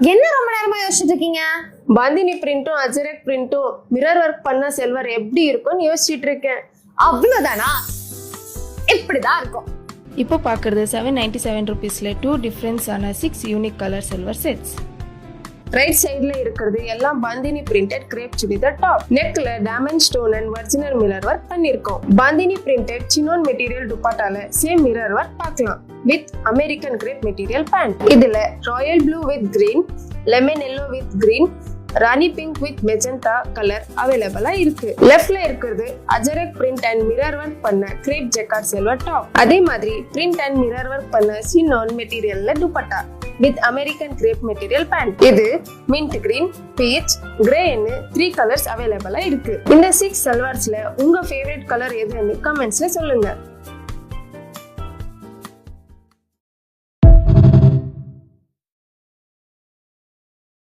என்ன ரொம்ப நேரமா யோசிச்சுட்டு இருக்கீங்க? பாந்தினி பிரிண்டும் அஜரக் பிரிண்டும் மிரர் ஒர்க் பண்ண செல்வர் எப்படி இருக்கும்னு யோசிச்சுட்டு இருக்கேன். அவ்வளவுதானா? இப்படிதான் இருக்கும். இப்போ பார்க்குறது 797 ருபீஸில் 2 டிஃப்ரென்ஸான 6 unique colour silver sets. Right சைடுல இருக்கிறது எல்லாம் bandhani printed crepe churidar top. நெக்ல diamond stone and original mirror work பண்ணிருக்கோம். பாந்தினி பிரிண்டட் சினோன் மெட்டீரியல் துப்பட்டால சேம் மிரர் ஒர்க் பார்க்கலாம் with American crepe material pant. இதுல royal blue with green, lemon yellow with green, rani pink with magenta colour அவைலபிளா இருக்கு. லெஃப்ட்ல இருக்கிறது ajrak print and mirror work பண்ண crepe jacquard silver top. அதே மாதிரி பிரிண்ட் அண்ட் மிரர் ஒர்க் பண்ண சினோன் மெட்டீரியல்ல dupatta with American crepe material pant. இது மின்ட் கிரீன், பீச், கிரேன்னு 3 கலர்ஸ் அவைலபிளா இருக்கு. இந்த 6 சல்வார்ஸ்ல உங்க ஃபேவரட் கலர் எதுன்னு கமெண்ட்ஸ்ல சொல்லுங்க.